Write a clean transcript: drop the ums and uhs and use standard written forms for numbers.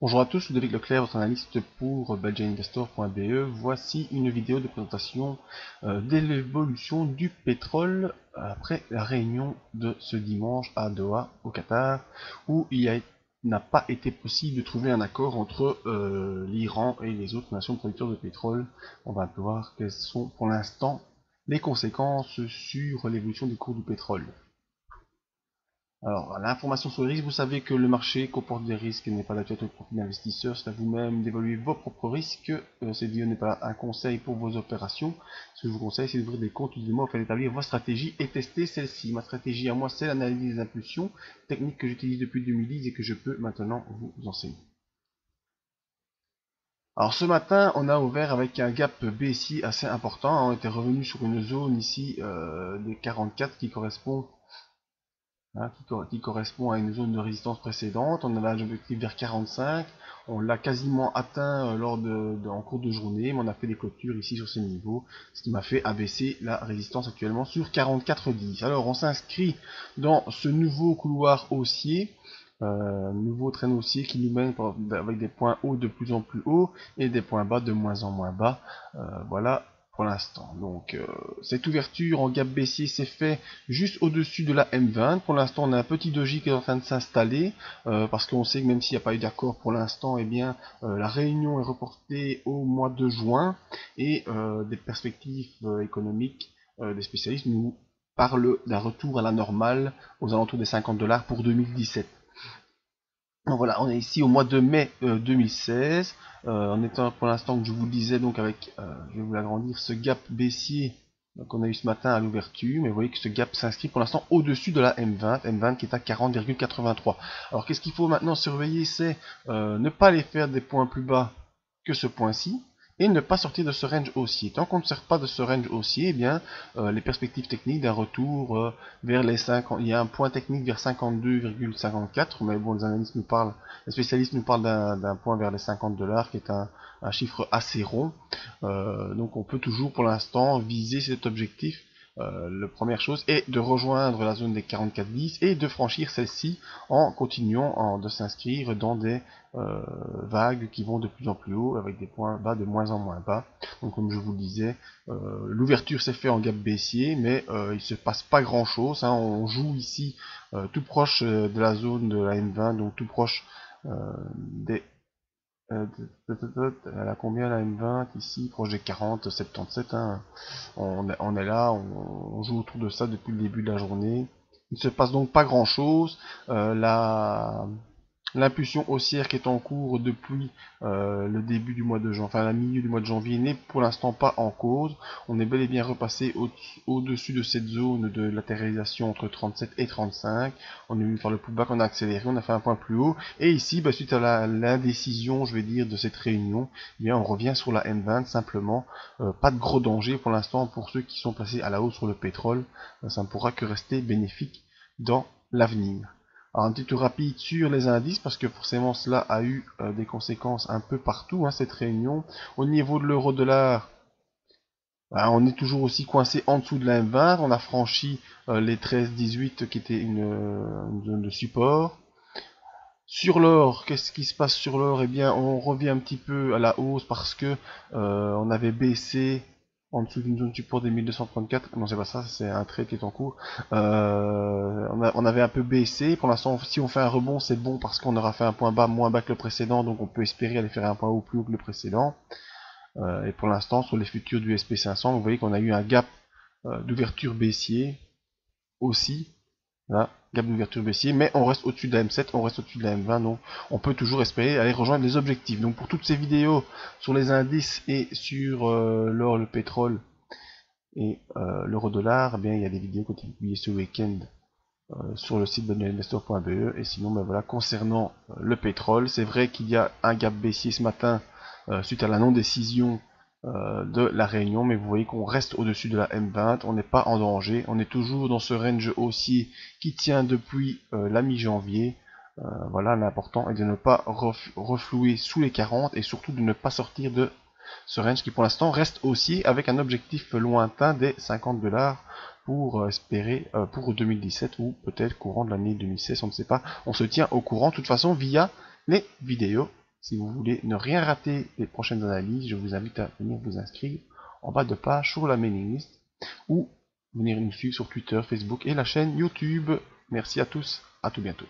Bonjour à tous, Ludovic Leclerc, votre analyste pour belgianinvestor.be. Voici une vidéo de présentation de l'évolution du pétrole après la réunion de ce dimanche à Doha, au Qatar, où n'a pas été possible de trouver un accord entre l'Iran et les autres nations producteurs de pétrole. On va un peu voir quelles sont pour l'instant les conséquences sur l'évolution des cours du pétrole. Alors, l'information sur les risques, vous savez que le marché comporte des risques et n'est pas l'objet au profit d'investisseurs. C'est à vous-même d'évaluer vos propres risques. Cette vidéo n'est pas un conseil pour vos opérations. Ce que je vous conseille, c'est d'ouvrir des comptes utilement afin d'établir votre stratégie et tester celle-ci. Ma stratégie à moi, c'est l'analyse des impulsions, technique que j'utilise depuis 2010 et que je peux maintenant vous enseigner. Alors ce matin, on a ouvert avec un gap baissier assez important. On était revenu sur une zone ici des 44 qui correspond qui correspond à une zone de résistance précédente. On avait un objectif vers 45, on l'a quasiment atteint en cours de journée, mais on a fait des clôtures ici sur ces niveaux, ce qui m'a fait abaisser la résistance actuellement sur 44,10. Alors on s'inscrit dans ce nouveau couloir haussier, nouveau traîneau haussier qui nous mène avec des points hauts de plus en plus hauts et des points bas de moins en moins bas. Voilà pour l'instant. Donc cette ouverture en gap baissier s'est fait juste au-dessus de la M20. Pour l'instant, on a un petit doji qui est en train de s'installer parce qu'on sait que même s'il n'y a pas eu d'accord pour l'instant, eh bien la réunion est reportée au mois de juin et des perspectives économiques des spécialistes nous parlent d'un retour à la normale aux alentours des 50 $ pour 2017. Donc voilà, on est ici au mois de mai 2016, en étant pour l'instant que je vous le disais, donc avec, je vais vous l'agrandir, ce gap baissier qu'on a eu ce matin à l'ouverture, mais vous voyez que ce gap s'inscrit pour l'instant au-dessus de la M20, M20 qui est à 40,83. Alors qu'est-ce qu'il faut maintenant surveiller, c'est ne pas aller faire des points plus bas que ce point-ci, et ne pas sortir de ce range haussier. Tant qu'on ne sort pas de ce range haussier, eh bien, les perspectives techniques d'un retour vers les 50, il y a un point technique vers 52,54, mais bon, les spécialistes nous parlent d'un point vers les 50 $, qui est un chiffre assez rond. Donc on peut toujours pour l'instant viser cet objectif. La première chose est de rejoindre la zone des 44,10 et de franchir celle-ci en continuant de s'inscrire dans des vagues qui vont de plus en plus haut avec des points bas de moins en moins bas. Donc comme je vous le disais, l'ouverture s'est faite en gap baissier, mais il se passe pas grand chose. On joue ici tout proche de la zone de la M20, donc tout proche des elle a combien la M20 ici, proche des 40, 77, hein. On est là, on joue autour de ça depuis le début de la journée. Il ne se passe donc pas grand chose. L'impulsion haussière qui est en cours depuis le début du mois de janvier, enfin la milieu du mois de janvier, n'est pour l'instant pas en cause. On est bel et bien repassé au-dessus de cette zone de latéralisation entre 37 et 35. On est venu faire le pullback, on a accéléré, on a fait un point plus haut. Et ici, suite à l'indécision, je vais dire, de cette réunion, eh bien, on revient sur la M20 simplement. Pas de gros danger pour l'instant pour ceux qui sont placés à la hausse sur le pétrole. Ça ne pourra que rester bénéfique dans l'avenir. Alors un petit tour rapide sur les indices, parce que forcément cela a eu des conséquences un peu partout, cette réunion. Au niveau de l'euro-dollar, on est toujours aussi coincé en dessous de la M20, on a franchi les 13,18 qui était une zone de support. Sur l'or, qu'est-ce qui se passe sur l'or? Eh bien, on revient un petit peu à la hausse parce que on avait baissé en dessous d'une zone support des 1234. Non, c'est pas ça, c'est un trade qui est en cours. On avait un peu baissé. Pour l'instant, si on fait un rebond, c'est bon parce qu'on aura fait un point bas moins bas que le précédent, donc on peut espérer aller faire un point haut plus haut que le précédent. Et pour l'instant, sur les futurs du SP500, vous voyez qu'on a eu un gap d'ouverture baissier aussi. Là, gap d'ouverture baissier, mais on reste au-dessus de la M7, on reste au-dessus de la M20, donc on peut toujours espérer aller rejoindre les objectifs. Donc pour toutes ces vidéos sur les indices et sur l'or, le pétrole et l'euro-dollar, eh bien il y a des vidéos qui ont été publiées ce week-end sur le site belgianinvestor.be. Et sinon, ben voilà, concernant le pétrole, c'est vrai qu'il y a un gap baissier ce matin suite à la non-décision de la réunion, mais vous voyez qu'on reste au-dessus de la M20, on n'est pas en danger, on est toujours dans ce range haussier qui tient depuis la mi-janvier. Voilà, l'important est de ne pas reflouer sous les 40 et surtout de ne pas sortir de ce range qui pour l'instant reste haussier avec un objectif lointain des 50 $ pour espérer pour 2017 ou peut-être courant de l'année 2016, on ne sait pas. On se tient au courant de toute façon via les vidéos Si vous voulez ne rien rater des prochaines analyses, je vous invite à venir vous inscrire en bas de page sur la mailing list ou venir nous suivre sur Twitter, Facebook et la chaîne YouTube. Merci à tous, à tout bientôt.